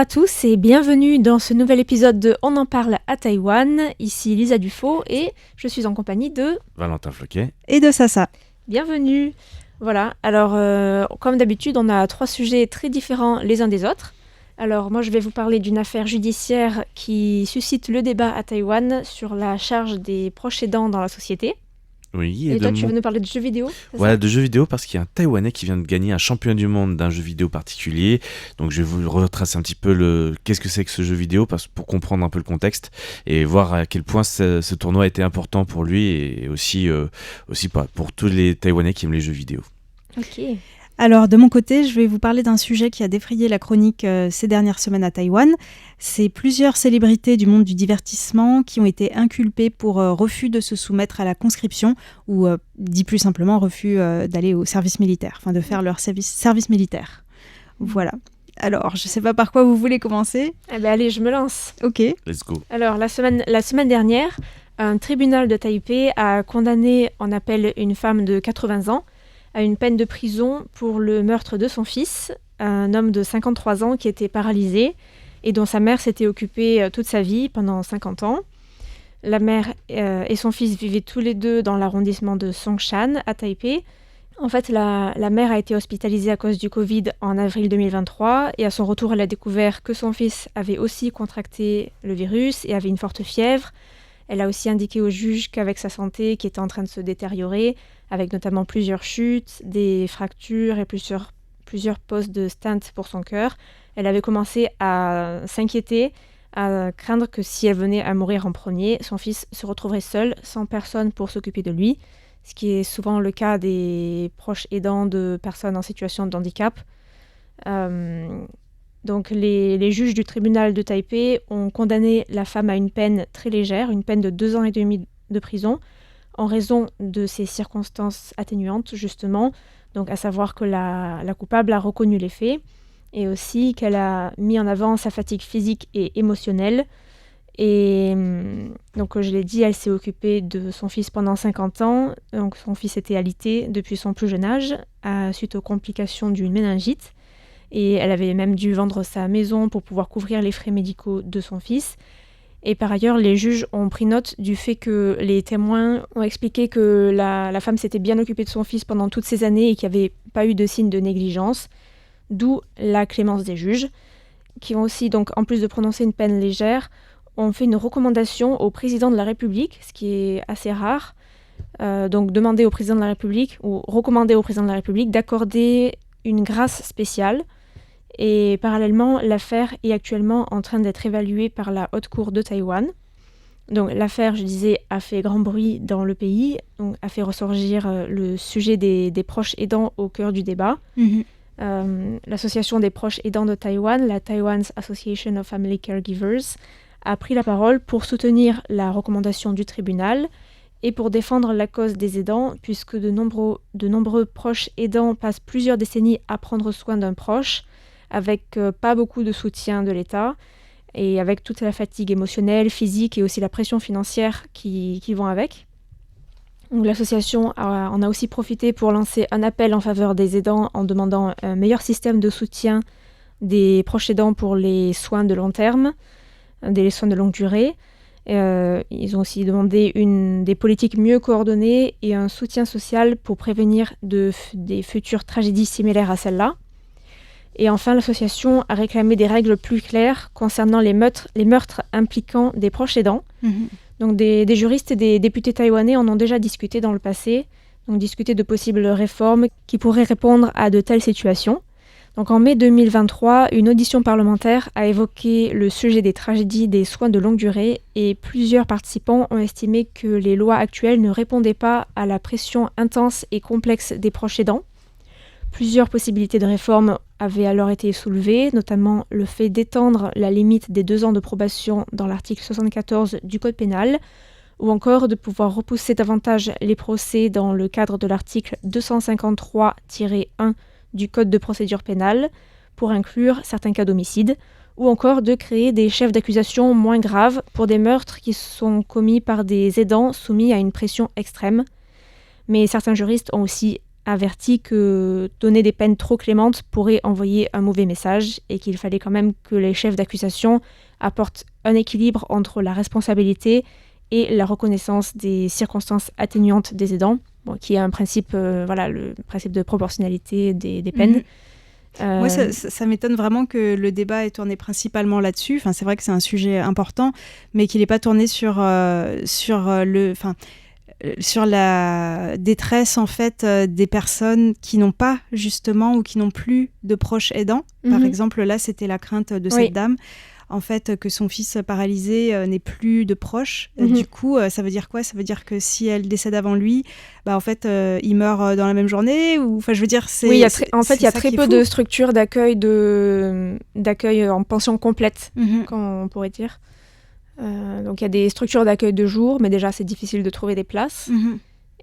à tous et bienvenue dans ce nouvel épisode de On en parle à Taïwan. Ici Lisa Dufaux et je suis en compagnie de Valentin Floquet et de Sasa. Bienvenue. Voilà, alors comme d'habitude, on a 3 sujets très différents les uns des autres. Alors moi, je vais vous parler d'une affaire judiciaire qui suscite le débat à Taïwan sur la charge des proches aidants dans la société. Oui, et toi, tu veux nous parler de jeux vidéo, Voilà, de jeux vidéo, parce qu'il y a un Taïwanais qui vient de gagner un championnat du monde d'un jeu vidéo particulier. Donc je vais vous retracer un petit peu qu'est-ce que c'est que ce jeu vidéo pour comprendre un peu le contexte et voir à quel point ce tournoi a été important pour lui et aussi pour tous les Taïwanais qui aiment les jeux vidéo. Ok. Alors, de mon côté, je vais vous parler d'un sujet qui a défrayé la chronique ces dernières semaines à Taïwan. C'est plusieurs célébrités du monde du divertissement qui ont été inculpées pour refus de se soumettre à la conscription ou, dit plus simplement, refus d'aller au service militaire, enfin de faire leur service militaire. Voilà. Alors, je ne sais pas par quoi vous voulez commencer. Eh ben allez, je me lance. Ok. Let's go. Alors, la semaine dernière, un tribunal de Taipei a condamné en appel une femme de 80 ans à une peine de prison pour le meurtre de son fils, un homme de 53 ans qui était paralysé et dont sa mère s'était occupée toute sa vie pendant 50 ans. La mère et son fils vivaient tous les deux dans l'arrondissement de Songshan à Taipei. En fait, la mère a été hospitalisée à cause du Covid en avril 2023 et à son retour, elle a découvert que son fils avait aussi contracté le virus et avait une forte fièvre. Elle a aussi indiqué au juge qu'avec sa santé qui était en train de se détériorer, avec notamment plusieurs chutes, des fractures et plusieurs postes de stent pour son cœur, elle avait commencé à s'inquiéter, à craindre que si elle venait à mourir en premier, son fils se retrouverait seul, sans personne pour s'occuper de lui, ce qui est souvent le cas des proches aidants de personnes en situation de handicap. Donc les juges du tribunal de Taipei ont condamné la femme à une peine très légère, une peine de 2 ans et demi de prison, en raison de ces circonstances atténuantes, justement, donc à savoir que la coupable a reconnu les faits, et aussi qu'elle a mis en avant sa fatigue physique et émotionnelle. Et donc, comme je l'ai dit, elle s'est occupée de son fils pendant 50 ans, donc son fils était alité depuis son plus jeune âge, suite aux complications d'une méningite. Et elle avait même dû vendre sa maison pour pouvoir couvrir les frais médicaux de son fils. Et par ailleurs, les juges ont pris note du fait que les témoins ont expliqué que la femme s'était bien occupée de son fils pendant toutes ces années et qu'il n'y avait pas eu de signe de négligence, d'où la clémence des juges, qui ont aussi, donc, en plus de prononcer une peine légère, ont fait une recommandation au président de la République, ce qui est assez rare, donc demander au président de la République, ou recommander au président de la République d'accorder une grâce spéciale. Et parallèlement, l'affaire est actuellement en train d'être évaluée par la Haute Cour de Taïwan. Donc l'affaire, je disais, a fait grand bruit dans le pays, donc a fait ressurgir le sujet des proches aidants au cœur du débat. L'association des proches aidants de Taïwan, la Taiwan's Association of Family Caregivers, a pris la parole pour soutenir la recommandation du tribunal et pour défendre la cause des aidants, puisque de nombreux proches aidants passent plusieurs décennies à prendre soin d'un proche, avec pas beaucoup de soutien de l'État, et avec toute la fatigue émotionnelle, physique et aussi la pression financière qui vont avec. Donc, l'association en a aussi profité pour lancer un appel en faveur des aidants en demandant un meilleur système de soutien des proches aidants pour les soins de long terme, des soins de longue durée. Ils ont aussi demandé des politiques mieux coordonnées et un soutien social pour prévenir des futures tragédies similaires à celle-là. Et enfin, l'association a réclamé des règles plus claires concernant les meurtres impliquant des proches aidants. Donc des juristes et des députés taïwanais en ont déjà discuté dans le passé, donc discuté de possibles réformes qui pourraient répondre à de telles situations. Donc en mai 2023, une audition parlementaire a évoqué le sujet des tragédies des soins de longue durée et plusieurs participants ont estimé que les lois actuelles ne répondaient pas à la pression intense et complexe des proches aidants. Plusieurs possibilités de réforme avaient alors été soulevées, notamment le fait d'étendre la limite des 2 ans de probation dans l'article 74 du Code pénal, ou encore de pouvoir repousser davantage les procès dans le cadre de l'article 253-1 du Code de procédure pénale, pour inclure certains cas d'homicide, ou encore de créer des chefs d'accusation moins graves pour des meurtres qui sont commis par des aidants soumis à une pression extrême. Mais certains juristes ont aussi averti que donner des peines trop clémentes pourrait envoyer un mauvais message et qu'il fallait quand même que les chefs d'accusation apportent un équilibre entre la responsabilité et la reconnaissance des circonstances atténuantes des aidants, qui est un principe, le principe de proportionnalité des peines. Moi, ça m'étonne vraiment que le débat ait tourné principalement là-dessus. Enfin, c'est vrai que c'est un sujet important, mais qu'il n'ait pas tourné sur la détresse en fait des personnes qui n'ont pas justement ou qui n'ont plus de proches aidants. Par exemple, là, c'était la crainte de cette dame. En fait, que son fils paralysé n'ait plus de proches. Du coup, ça veut dire quoi ? Ça veut dire que si elle décède avant lui, en fait, il meurt dans la même journée ou... Enfin, je veux dire, c'est... Oui, il y a très peu de structures d'accueil en pension complète, comme on pourrait dire. Donc, il y a des structures d'accueil de jour, mais déjà, c'est difficile de trouver des places.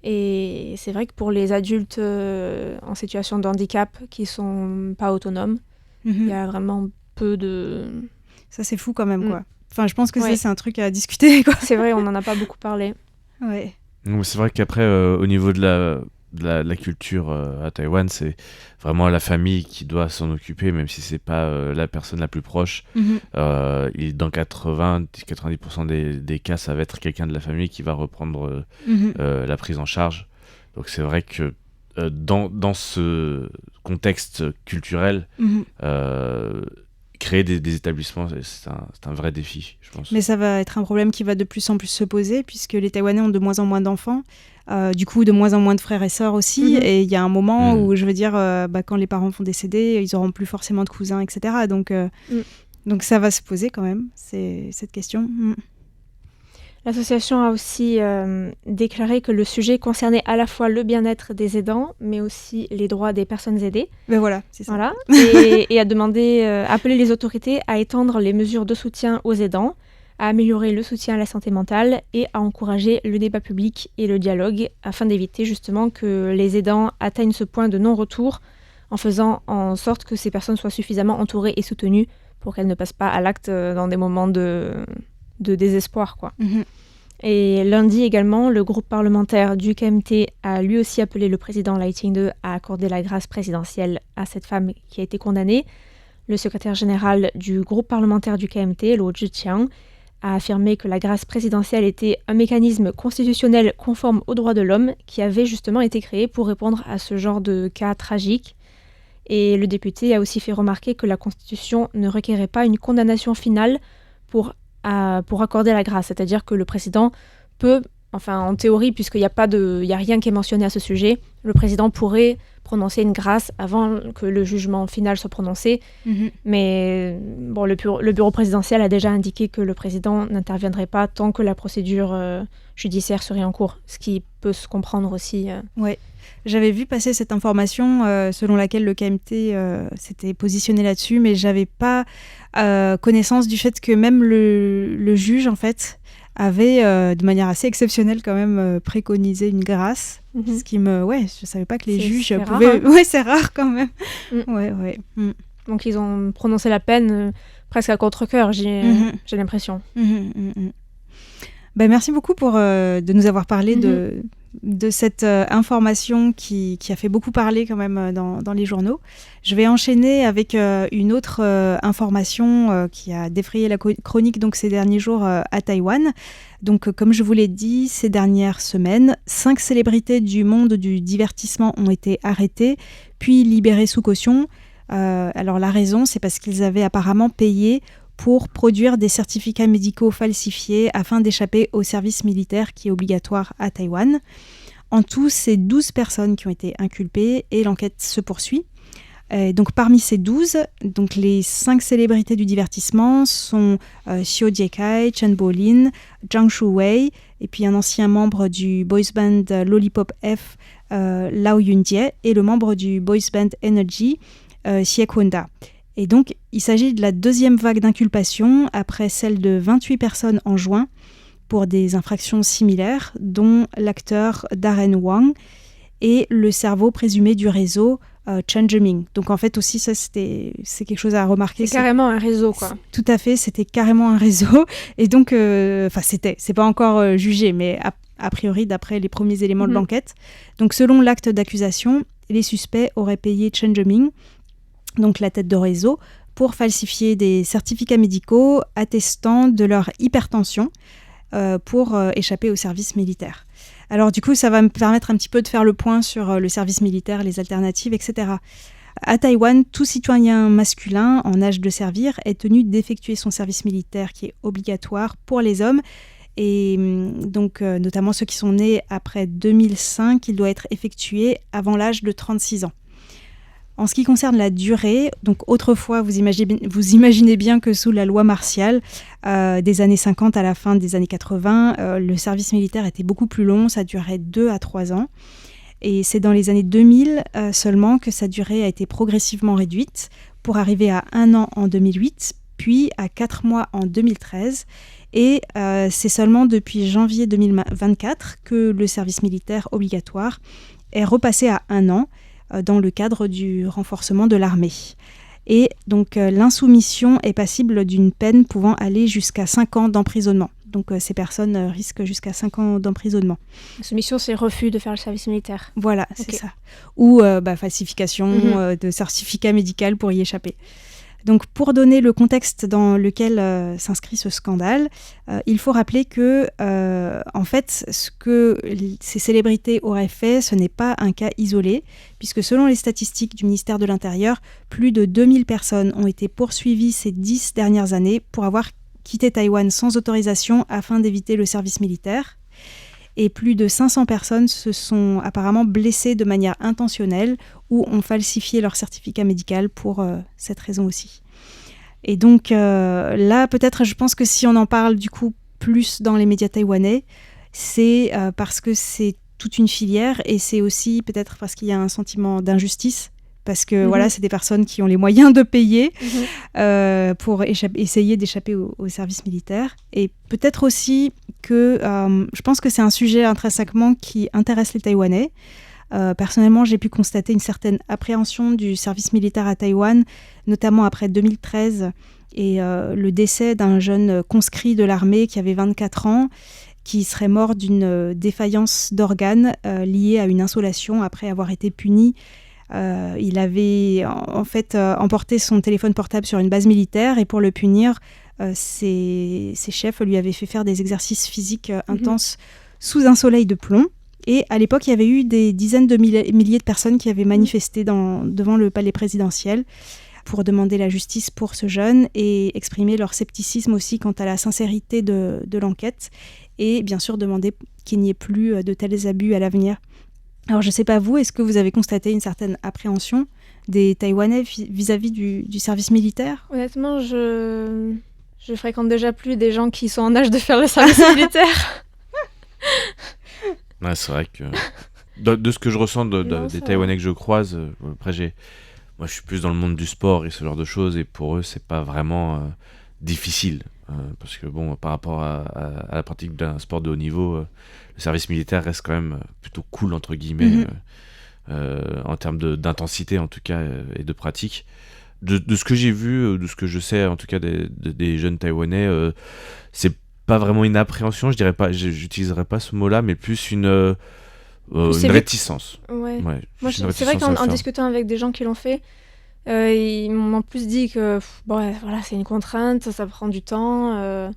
Et c'est vrai que pour les adultes en situation de handicap qui ne sont pas autonomes, il y a vraiment peu de... Ça, c'est fou quand même, quoi. Enfin, je pense que c'est un truc à discuter, quoi. C'est vrai, on n'en a pas beaucoup parlé. Ouais. C'est vrai qu'après, au niveau de la culture à Taïwan, c'est vraiment la famille qui doit s'en occuper, même si c'est pas la personne la plus proche. Dans 80-90% des cas, ça va être quelqu'un de la famille qui va reprendre la prise en charge. Donc c'est vrai que dans ce contexte culturel, créer des établissements, c'est un vrai défi, je pense. Mais ça va être un problème qui va de plus en plus se poser, puisque les Taïwanais ont de moins en moins d'enfants, du coup de moins en moins de frères et sœurs aussi, et il y a un moment où, je veux dire, quand les parents vont décéder, ils n'auront plus forcément de cousins, etc. Donc ça va se poser quand même, cette question. L'association a aussi déclaré que le sujet concernait à la fois le bien-être des aidants, mais aussi les droits des personnes aidées. Ben voilà, c'est ça. Voilà. Et a appelé les autorités à étendre les mesures de soutien aux aidants, à améliorer le soutien à la santé mentale et à encourager le débat public et le dialogue afin d'éviter justement que les aidants atteignent ce point de non-retour en faisant en sorte que ces personnes soient suffisamment entourées et soutenues pour qu'elles ne passent pas à l'acte dans des moments de désespoir, quoi. Et lundi également, le groupe parlementaire du KMT a lui aussi appelé le président Lai Ching-te à accorder la grâce présidentielle à cette femme qui a été condamnée. Le secrétaire général du groupe parlementaire du KMT, Luo Zhiqiang, a affirmé que la grâce présidentielle était un mécanisme constitutionnel conforme aux droits de l'homme qui avait justement été créé pour répondre à ce genre de cas tragiques. Et le député a aussi fait remarquer que la Constitution ne requérait pas une condamnation finale pour accorder la grâce, c'est-à-dire que le président peut, en théorie, puisqu'il n'y a rien qui est mentionné à ce sujet, le président pourrait prononcer une grâce avant que le jugement final soit prononcé. Mais le bureau présidentiel a déjà indiqué que le président n'interviendrait pas tant que la procédure judiciaire serait en cours, ce qui peut se comprendre aussi. Ouais. J'avais vu passer cette information selon laquelle le KMT s'était positionné là-dessus, mais j'avais pas connaissance du fait que même le juge, en fait, avait de manière assez exceptionnelle quand même préconisé une grâce. Ce qui je savais pas que les juges pouvaient... Rare, hein. Ouais, c'est rare quand même. Ouais. Donc ils ont prononcé la peine presque à contre-cœur, j'ai l'impression. Merci beaucoup de nous avoir parlé de cette information qui a fait beaucoup parler quand même dans les journaux. Je vais enchaîner avec une autre information qui a défrayé la chronique donc, ces derniers jours à Taïwan. Donc, comme je vous l'ai dit, ces dernières semaines, 5 célébrités du monde du divertissement ont été arrêtées, puis libérées sous caution. Alors la raison, c'est parce qu'ils avaient apparemment payé pour produire des certificats médicaux falsifiés afin d'échapper au service militaire qui est obligatoire à Taïwan. En tout, c'est 12 personnes qui ont été inculpées et l'enquête se poursuit. Donc parmi ces 12, donc les 5 célébrités du divertissement sont Xiu Jiekai, Chen Bolin, Zhang Shuwei, et puis un ancien membre du boys band Lollipop F, Lau Yunjie, et le membre du boys band Energy, Xie Kwon-da. Et donc, il s'agit de la deuxième vague d'inculpation après celle de 28 personnes en juin pour des infractions similaires, dont l'acteur Darren Wang et le cerveau présumé du réseau Chen Zhiming. Donc en fait aussi, ça c'est quelque chose à remarquer. C'est carrément un réseau, quoi. Tout à fait, c'était carrément un réseau. Et donc, c'est pas encore jugé, mais a priori d'après les premiers éléments de l'enquête. Donc selon l'acte d'accusation, les suspects auraient payé Chen Zheming, donc la tête de réseau, pour falsifier des certificats médicaux attestant de leur hypertension pour échapper au service militaire. Alors du coup, ça va me permettre un petit peu de faire le point sur le service militaire, les alternatives, etc. À Taïwan, tout citoyen masculin en âge de servir est tenu d'effectuer son service militaire qui est obligatoire pour les hommes. Et donc, notamment ceux qui sont nés après 2005, il doit être effectué avant l'âge de 36 ans. En ce qui concerne la durée, donc autrefois, vous imaginez bien que sous la loi martiale, des années 50 à la fin des années 80, le service militaire était beaucoup plus long, ça durait 2 à 3 ans. Et c'est dans les années 2000 seulement que sa durée a été progressivement réduite pour arriver à 1 an en 2008, puis à 4 mois en 2013. Et c'est seulement depuis janvier 2024 que le service militaire obligatoire est repassé à 1 an dans le cadre du renforcement de l'armée. Et donc l'insoumission est passible d'une peine pouvant aller jusqu'à 5 ans d'emprisonnement. Donc ces personnes risquent jusqu'à 5 ans d'emprisonnement. L'insoumission, c'est refus de faire le service militaire. Voilà, c'est ça. Ou falsification de certificat médical pour y échapper. Donc pour donner le contexte dans lequel s'inscrit ce scandale, il faut rappeler que en fait, ce que ces célébrités auraient fait, ce n'est pas un cas isolé, puisque selon les statistiques du ministère de l'Intérieur, plus de 2000 personnes ont été poursuivies ces 10 dernières années pour avoir quitté Taïwan sans autorisation afin d'éviter le service militaire. Et plus de 500 personnes se sont apparemment blessées de manière intentionnelle ou ont falsifié leur certificat médical pour cette raison aussi. Et donc là, peut-être, je pense que si on en parle du coup plus dans les médias taïwanais, c'est parce que c'est toute une filière et c'est aussi peut-être parce qu'il y a un sentiment d'injustice. Parce que voilà, c'est des personnes qui ont les moyens de payer pour essayer d'échapper au service militaire. Et peut-être aussi que je pense que c'est un sujet intrinsèquement qui intéresse les Taïwanais. Personnellement, j'ai pu constater une certaine appréhension du service militaire à Taïwan, notamment après 2013 et le décès d'un jeune conscrit de l'armée qui avait 24 ans, qui serait mort d'une défaillance d'organes liée à une insolation après avoir été puni. Il avait en fait emporté son téléphone portable sur une base militaire et pour le punir, ses chefs lui avaient fait faire des exercices physiques intenses sous un soleil de plomb. Et à l'époque, il y avait eu des dizaines de milliers de personnes qui avaient manifesté devant le palais présidentiel pour demander la justice pour ce jeune et exprimer leur scepticisme aussi quant à la sincérité de l'enquête et bien sûr demander qu'il n'y ait plus de tels abus à l'avenir. Alors, je ne sais pas vous, est-ce que vous avez constaté une certaine appréhension des Taïwanais vis-à-vis du service militaire ? Honnêtement, je fréquente déjà plus des gens qui sont en âge de faire le service militaire. Ouais, c'est vrai que de ce que je ressens des Taïwanais que je croise, après moi je suis plus dans le monde du sport et ce genre de choses et pour eux c'est pas vraiment difficile. Parce que bon, par rapport à la pratique d'un sport de haut niveau, le service militaire reste quand même plutôt cool entre guillemets en termes d'intensité en tout cas et de pratique. De ce que j'ai vu, de ce que je sais en tout cas des jeunes Taïwanais, c'est pas vraiment une appréhension, j'utiliserais pas ce mot-là, mais plus une réticence. Ouais. Moi, c'est vrai qu'en discutant avec des gens qui l'ont fait. Ils m'ont plus dit que voilà, c'est une contrainte, ça prend du temps.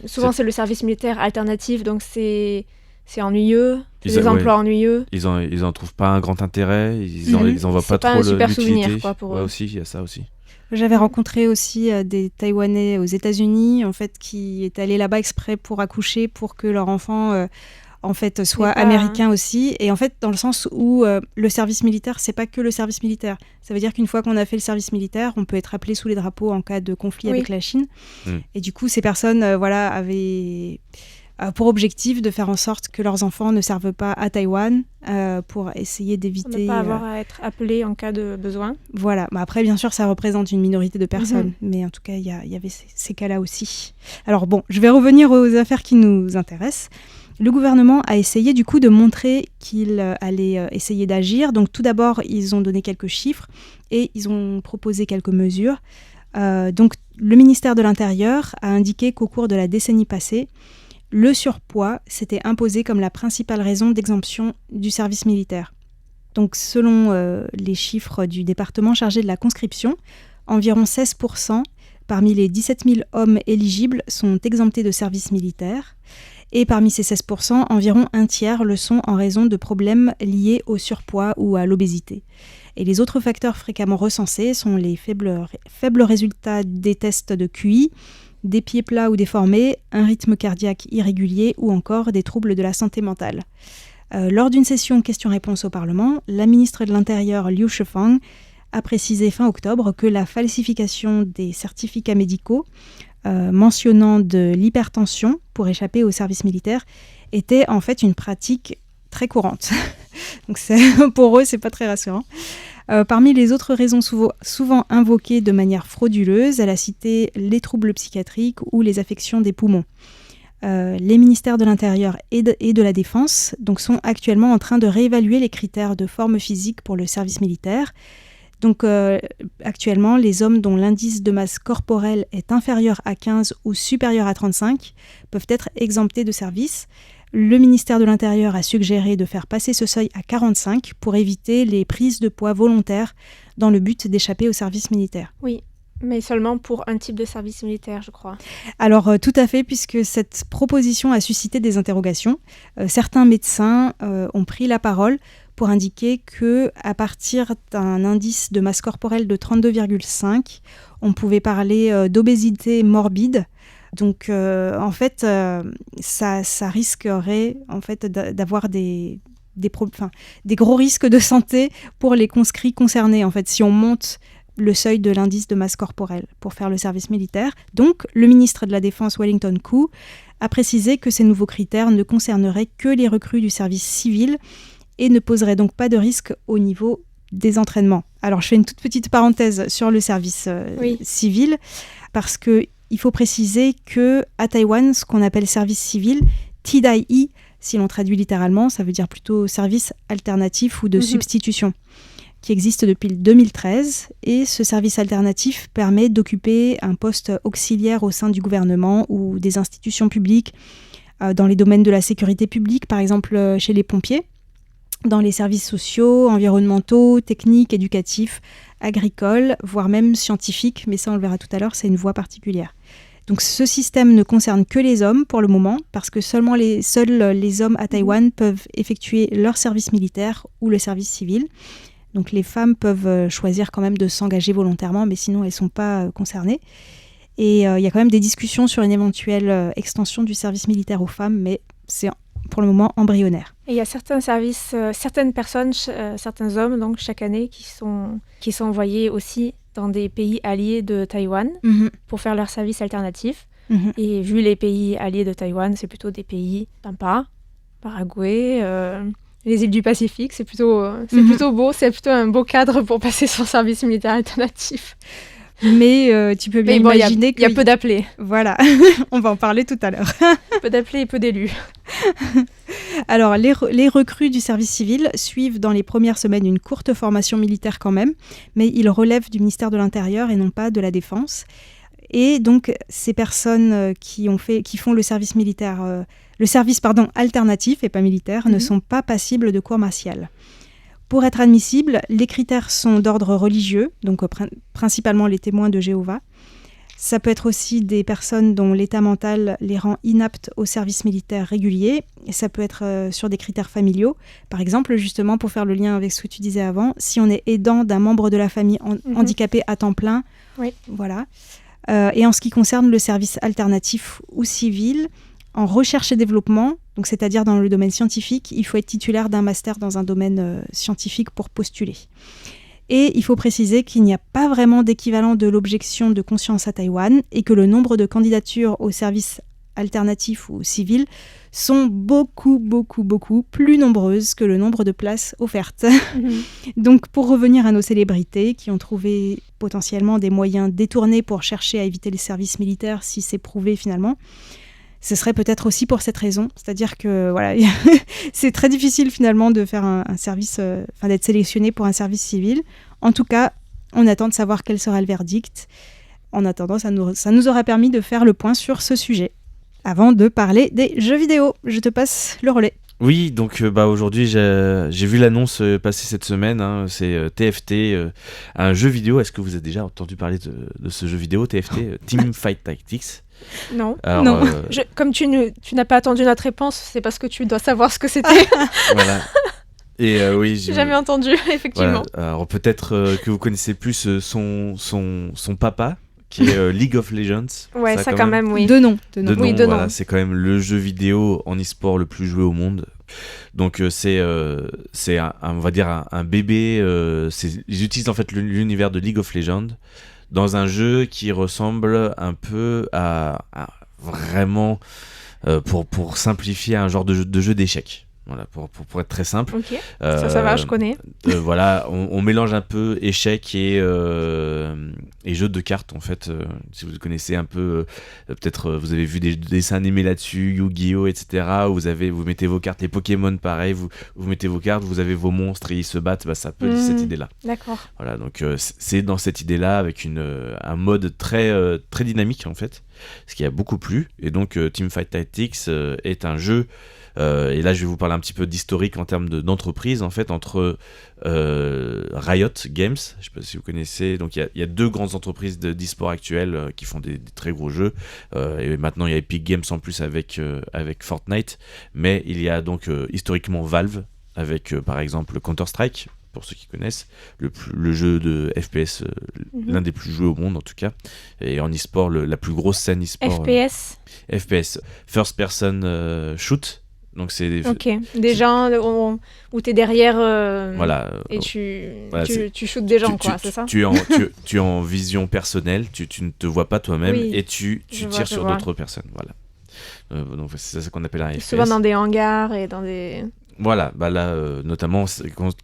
Souvent, c'est le service militaire alternatif, donc c'est ennuyeux. C'est des emplois ennuyeux. Ils en trouvent pas un grand intérêt, ils en voient pas trop l'utilité. C'est pas un super souvenir quoi, pour eux. Aussi, il y a ça aussi. J'avais rencontré aussi des Taïwanais aux États-Unis en fait, qui étaient allés là-bas exprès pour accoucher, pour que leur enfant en fait, soit américain aussi, et en fait, dans le sens où le service militaire, c'est pas que le service militaire. Ça veut dire qu'une fois qu'on a fait le service militaire, on peut être appelé sous les drapeaux en cas de conflit avec la Chine. Et du coup, ces personnes avaient pour objectif de faire en sorte que leurs enfants ne servent pas à Taïwan pour essayer d'éviter... Ne pas avoir à être appelé en cas de besoin. Voilà. Après, bien sûr, ça représente une minorité de personnes, mais en tout cas, il y avait ces cas-là aussi. Alors bon, je vais revenir aux affaires qui nous intéressent. Le gouvernement a essayé du coup de montrer qu'il allait essayer d'agir. Donc tout d'abord, ils ont donné quelques chiffres et ils ont proposé quelques mesures. Donc le ministère de l'Intérieur a indiqué qu'au cours de la décennie passée, le surpoids s'était imposé comme la principale raison d'exemption du service militaire. Donc selon les chiffres du département chargé de la conscription, environ 16% parmi les 17 000 hommes éligibles sont exemptés de service militaire. Et parmi ces 16%, environ un tiers le sont en raison de problèmes liés au surpoids ou à l'obésité. Et les autres facteurs fréquemment recensés sont les faibles résultats des tests de QI, des pieds plats ou déformés, un rythme cardiaque irrégulier ou encore des troubles de la santé mentale. Lors d'une session questions-réponses au Parlement, la ministre de l'Intérieur Liu Shifang a précisé fin octobre que la falsification des certificats médicaux mentionnant de l'hypertension pour échapper au service militaire était en fait une pratique très courante. Donc pour eux, c'est pas très rassurant. Parmi les autres raisons souvent invoquées de manière frauduleuse, elle a cité les troubles psychiatriques ou les affections des poumons. Les ministères de l'Intérieur et de la Défense donc, sont actuellement en train de réévaluer les critères de forme physique pour le service militaire. Donc actuellement, les hommes dont l'indice de masse corporelle est inférieur à 15 ou supérieur à 35 peuvent être exemptés de service. Le ministère de l'Intérieur a suggéré de faire passer ce seuil à 45 pour éviter les prises de poids volontaires dans le but d'échapper au service militaire. Oui, mais seulement pour un type de service militaire, je crois. Alors tout à fait, puisque cette proposition a suscité des interrogations. Certains médecins ont pris la parole pour indiquer qu'à partir d'un indice de masse corporelle de 32,5, on pouvait parler d'obésité morbide. Donc, en fait, ça risquerait en fait, d'avoir des gros risques de santé pour les conscrits concernés, en fait, si on monte le seuil de l'indice de masse corporelle pour faire le service militaire. Donc, le ministre de la Défense, Wellington Koo, a précisé que ces nouveaux critères ne concerneraient que les recrues du service civil et ne poseraient donc pas de risque au niveau des entraînements. Alors, je fais une toute petite parenthèse sur le service civil, parce que il faut préciser qu'à Taïwan, ce qu'on appelle service civil, TDIE, si l'on traduit littéralement, ça veut dire plutôt service alternatif ou de substitution, qui existe depuis 2013. Et ce service alternatif permet d'occuper un poste auxiliaire au sein du gouvernement ou des institutions publiques, dans les domaines de la sécurité publique, par exemple chez les pompiers, dans les services sociaux, environnementaux, techniques, éducatifs, agricoles, voire même scientifiques, mais ça on le verra tout à l'heure, c'est une voie particulière. Donc ce système ne concerne que les hommes pour le moment, parce que seuls les hommes à Taïwan peuvent effectuer leur service militaire ou le service civil. Donc les femmes peuvent choisir quand même de s'engager volontairement, mais sinon elles ne sont pas concernées. Et il y a quand même des discussions sur une éventuelle extension du service militaire aux femmes, mais c'est pour le moment embryonnaire. Et il y a certains services, certaines personnes, certains hommes donc chaque année qui sont envoyés aussi dans des pays alliés de Taïwan pour faire leur service alternatif. Et vu les pays alliés de Taïwan, c'est plutôt des pays sympas, Paraguay, les îles du Pacifique, c'est plutôt beau, c'est plutôt un beau cadre pour passer son service militaire alternatif. Mais tu peux bien imaginer qu'il y a peu d'appelés. Voilà, on va en parler tout à l'heure. Peu d'appelés et peu d'élus. Alors, les recrues du service civil suivent dans les premières semaines une courte formation militaire quand même, mais ils relèvent du ministère de l'Intérieur et non pas de la Défense. Et donc, ces personnes qui font le service militaire, alternatif et pas militaire, ne sont pas passibles de cour martiale. Pour être admissibles, les critères sont d'ordre religieux, donc principalement les témoins de Jéhovah. Ça peut être aussi des personnes dont l'état mental les rend inaptes au service militaire régulier. Et ça peut être sur des critères familiaux. Par exemple, justement, pour faire le lien avec ce que tu disais avant, si on est aidant d'un membre de la famille handicapé à temps plein, voilà. Et en ce qui concerne le service alternatif ou civil, en recherche et développement, donc c'est-à-dire dans le domaine scientifique, il faut être titulaire d'un master dans un domaine scientifique pour postuler. Et il faut préciser qu'il n'y a pas vraiment d'équivalent de l'objection de conscience à Taïwan et que le nombre de candidatures au service alternatif ou civil sont beaucoup plus nombreuses que le nombre de places offertes. Donc pour revenir à nos célébrités qui ont trouvé potentiellement des moyens détournés pour chercher à éviter les services militaires si c'est prouvé finalement, ce serait peut-être aussi pour cette raison, c'est-à-dire que voilà, c'est très difficile finalement de faire un service, d'être sélectionné pour un service civil. En tout cas, on attend de savoir quel sera le verdict. En attendant, ça nous aura permis de faire le point sur ce sujet. Avant de parler des jeux vidéo, je te passe le relais. Oui, donc aujourd'hui j'ai vu l'annonce passer cette semaine, hein, c'est TFT, un jeu vidéo. Est-ce que vous avez déjà entendu parler de ce jeu vidéo TFT, Team Fight Tactics? Non. Alors, Non. Comme tu n'as pas attendu notre réponse, c'est parce que tu dois savoir ce que c'était. voilà. Et oui, J'ai jamais entendu, effectivement. Voilà. Alors peut-être que vous connaissez plus son papa, qui est League of Legends. Ouais, ça quand même, oui. Deux noms. Oui, deux voilà, noms. c'est quand même le jeu vidéo en e-sport le plus joué au monde. Donc c'est on va dire un bébé. Ils utilisent en fait l'univers de League of Legends dans un jeu qui ressemble un peu à vraiment pour simplifier un genre de jeu d'échecs. Voilà, pour être très simple. Ok, ça va, je connais. Voilà, on mélange un peu échecs et jeux de cartes, en fait. Si vous connaissez un peu, peut-être vous avez vu des dessins animés là-dessus, Yu-Gi-Oh, etc. Où vous mettez vos cartes, les Pokémon, pareil, vous mettez vos cartes, vous avez vos monstres et ils se battent, bah, ça peut cette idée-là. D'accord. Voilà, donc c'est dans cette idée-là, avec un mode très, très dynamique, en fait, ce qui a beaucoup plu. Et donc, Teamfight Tactics est un jeu. Et là, je vais vous parler un petit peu d'historique en termes d'entreprise, en fait, entre Riot Games, je ne sais pas si vous connaissez, donc il y a deux grandes entreprises d'e-sport actuelles qui font des très gros jeux, et maintenant il y a Epic Games en plus avec Fortnite, mais il y a donc historiquement Valve, avec par exemple Counter-Strike, pour ceux qui connaissent, le jeu de FPS, l'un des plus joués au monde en tout cas, et en e-sport, la plus grosse scène e-sport. FPS, First Person Shoot. Donc c'est des gens où t'es derrière voilà, et tu shootes des gens, quoi, c'est ça? Tu es en vision personnelle, tu ne te vois pas toi-même, oui, et tu tires sur d'autres personnes. Voilà. Donc c'est ça qu'on appelle un FPS. Souvent dans des hangars et dans des... Voilà, bah là notamment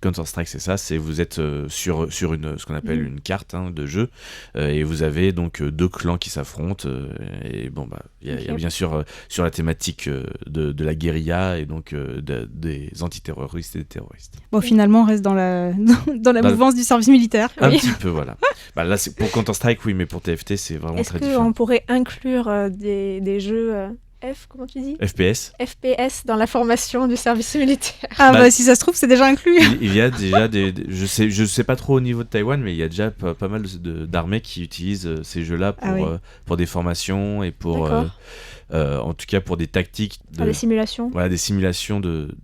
Counter-Strike, c'est ça, vous êtes sur ce qu'on appelle une carte de jeu, et vous avez donc deux clans qui s'affrontent, et bon bah il y a bien sûr sur la thématique de la guérilla, et donc des antiterroristes et des terroristes. Bon, finalement on reste dans la mouvance du service militaire. Un petit peu, voilà. Bah là c'est pour Counter-Strike, oui, mais pour TFT c'est vraiment très différent. Est-ce qu'on pourrait inclure des jeux comment tu dis? FPS dans la formation du service militaire. Ah bah si ça se trouve c'est déjà inclus. Il y a déjà je sais pas trop au niveau de Taïwan, mais il y a déjà pas mal d'armées qui utilisent ces jeux-là pour des formations et pour en tout cas pour des tactiques des simulations. Voilà, des simulations de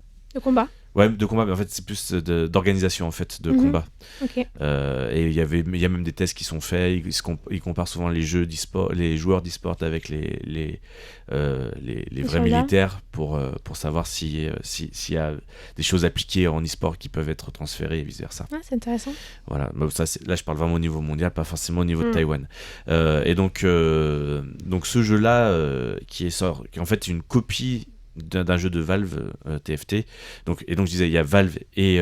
combat. Ouais, de combat, mais en fait c'est plus d'organisation en fait de combat. Okay. Et il y a même des tests qui sont faits. Ils comparent souvent les joueurs d'e-sport avec les vrais militaires pour savoir s'il y a des choses appliquées en e-sport qui peuvent être transférées et vice versa. Ah, c'est intéressant. Voilà, ça, là je parle vraiment au niveau mondial, pas forcément au niveau de Taïwan. Et donc ce jeu-là qui est en fait une copie d'un jeu de Valve, TFT. Donc je disais, il y a Valve et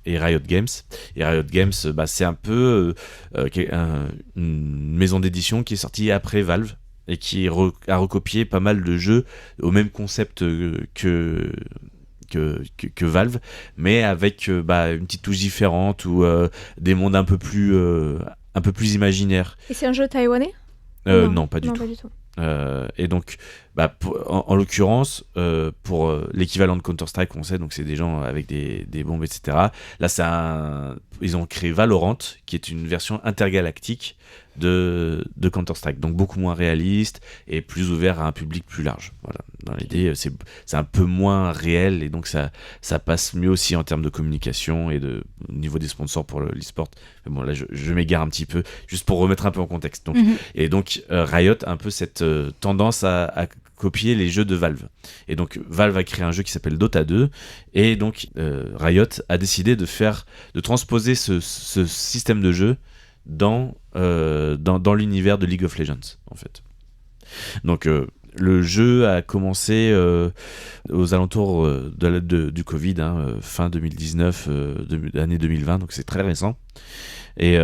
Riot Games. Et Riot Games, c'est un peu une maison d'édition qui est sortie après Valve et qui a recopié pas mal de jeux au même concept que Valve, mais avec une petite touche différente ou des mondes un peu plus imaginaires. Et c'est un jeu taïwanais? Non, pas du tout. Pas du tout. Et donc, en l'occurrence, pour l'équivalent de Counter-Strike, on sait, donc c'est des gens avec des bombes, etc. Là, ils ont créé Valorant, qui est une version intergalactique de Counter-Strike, donc beaucoup moins réaliste et plus ouvert à un public plus large. Voilà. Dans l'idée, c'est un peu moins réel, et donc ça passe mieux aussi en termes de communication et au niveau des sponsors pour l'e-sport. Mais bon, là, je m'égare un petit peu, juste pour remettre un peu en contexte. Donc, et donc, Riot a un peu cette tendance à copier les jeux de Valve. Et donc, Valve a créé un jeu qui s'appelle Dota 2, et donc, Riot a décidé de transposer ce système de jeu dans l'univers de League of Legends, en fait. Donc le jeu a commencé aux alentours du Covid, fin 2019, année 2020, donc c'est très récent. Et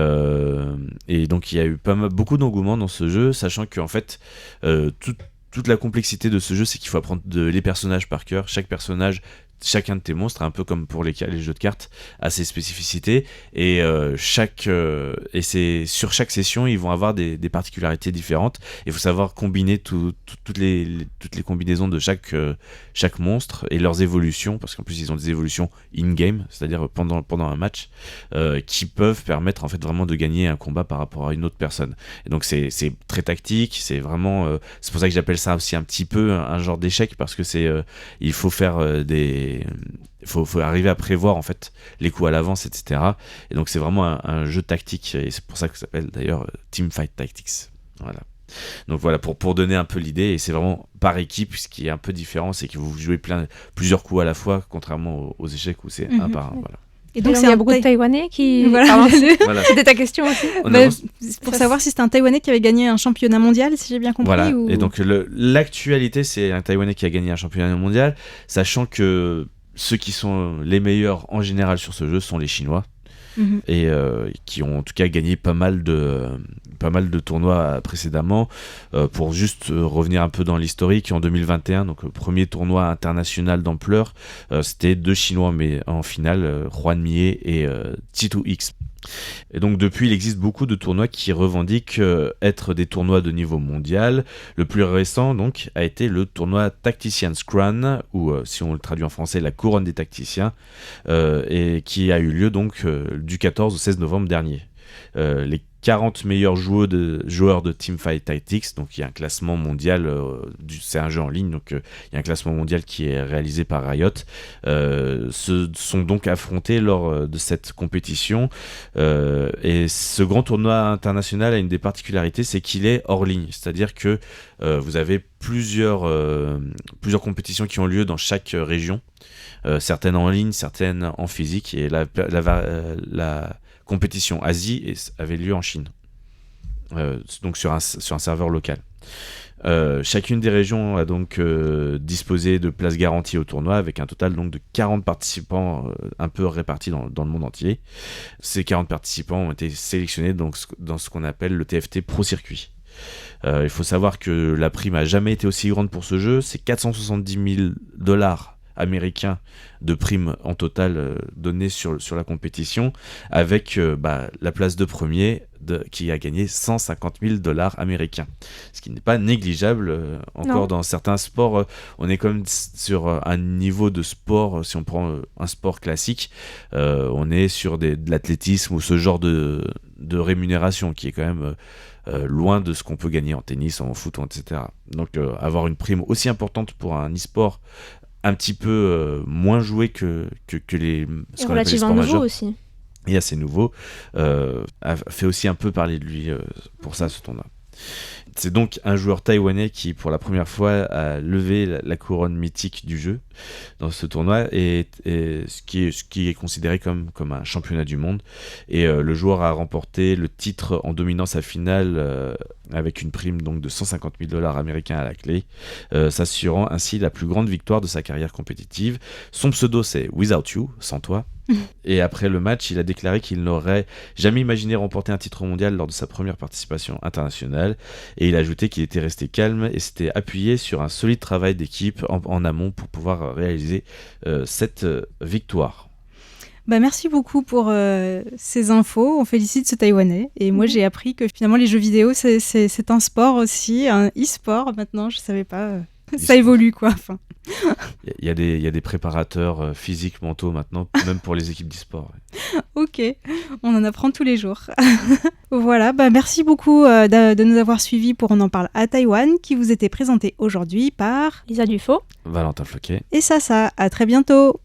donc il y a eu beaucoup d'engouement dans ce jeu, sachant qu'en fait toute la complexité de ce jeu, c'est qu'il faut apprendre les personnages par cœur. Chaque personnage chacun de tes monstres, un peu comme pour les jeux de cartes, a ses spécificités et c'est sur chaque session ils vont avoir des particularités différentes. Il faut savoir combiner toutes les combinaisons de chaque monstre et leurs évolutions, parce qu'en plus ils ont des évolutions in-game, c'est-à-dire pendant un match, qui peuvent permettre en fait vraiment de gagner un combat par rapport à une autre personne. Et donc c'est très tactique, c'est vraiment c'est pour ça que j'appelle ça aussi un petit peu un genre d'échec, parce que il faut faire faut arriver à prévoir en fait les coups à l'avance, etc. Et donc c'est vraiment un jeu tactique, et c'est pour ça que ça s'appelle d'ailleurs Teamfight Tactics. Voilà. Donc voilà, pour donner un peu l'idée, et c'est vraiment par équipe. Ce qui est un peu différent, c'est que vous jouez plusieurs coups à la fois, contrairement aux échecs où c'est un par un. Voilà. Et donc il y a beaucoup de Taïwanais qui voilà. Voilà. C'était ta question aussi. Pour savoir si c'était un Taïwanais qui avait gagné un championnat mondial, si j'ai bien compris. Voilà. Et donc l'actualité, c'est un Taïwanais qui a gagné un championnat mondial, sachant que ceux qui sont les meilleurs en général sur ce jeu sont les Chinois. Et qui ont en tout cas gagné pas mal de tournois précédemment. Pour juste revenir un peu dans l'historique, en 2021, donc le premier tournoi international d'ampleur, c'était 2 Chinois mais en finale, Juan Mie et Titu X. Et donc depuis, il existe beaucoup de tournois qui revendiquent être des tournois de niveau mondial. Le plus récent donc a été le tournoi Tactician's Crown, ou si on le traduit en français, la couronne des tacticiens, et qui a eu lieu donc du 14 au 16 novembre dernier. Les 40 meilleurs joueurs de Teamfight Tactics, donc il y a un classement mondial, c'est un jeu en ligne, donc il y a un classement mondial qui est réalisé par Riot, se sont donc affrontés lors de cette compétition, et ce grand tournoi international a une des particularités, c'est qu'il est hors ligne, c'est-à-dire que vous avez plusieurs compétitions qui ont lieu dans chaque région, certaines en ligne, certaines en physique, et la compétition Asie avait lieu en Chine, donc sur un serveur local. Chacune des régions a donc disposé de places garanties au tournoi, avec un total donc de 40 participants un peu répartis dans le monde entier. Ces 40 participants ont été sélectionnés donc dans ce qu'on appelle le TFT Pro Circuit. Il faut savoir que la prime n'a jamais été aussi grande pour ce jeu, c'est 470 000 $ américains de primes en total données sur la compétition, avec la place de premier qui a gagné 150 000 $ américains, ce qui n'est pas négligeable. Encore dans certains sports, on est quand même sur un niveau de sport, si on prend un sport classique, on est sur de l'athlétisme ou ce genre de rémunération qui est quand même loin de ce qu'on peut gagner en tennis, en foot, etc. Donc avoir une prime aussi importante pour un e-sport un petit peu moins joué que les ce qu'on appelle les sports majeurs, aussi. Et assez nouveau, a fait aussi un peu parler de lui pour ça, ce tournoi. C'est donc un joueur taïwanais qui, pour la première fois, a levé la couronne mythique du jeu dans ce tournoi, et ce qui est considéré comme un championnat du monde. Et le joueur a remporté le titre en dominant sa finale avec une prime donc de 150 000 $ américains à la clé, s'assurant ainsi la plus grande victoire de sa carrière compétitive. Son pseudo, c'est Without You, sans toi. Et après le match, il a déclaré qu'il n'aurait jamais imaginé remporter un titre mondial lors de sa première participation internationale, et il a ajouté qu'il était resté calme et s'était appuyé sur un solide travail d'équipe en amont pour pouvoir réaliser cette victoire. Merci beaucoup pour ces infos. On félicite ce Taïwanais. Et moi, j'ai appris que finalement, les jeux vidéo, c'est un sport aussi, un e-sport maintenant. Je ne savais pas. Ça évolue, quoi. Enfin. Il y a des préparateurs physiques, mentaux maintenant, même pour les équipes d'e-sport. Ok, on en apprend tous les jours. Voilà, merci beaucoup de nous avoir suivis pour On en parle à Taïwan, qui vous était présenté aujourd'hui par Lisa Dufaux, Valentin Floquet et Sasa. À très bientôt.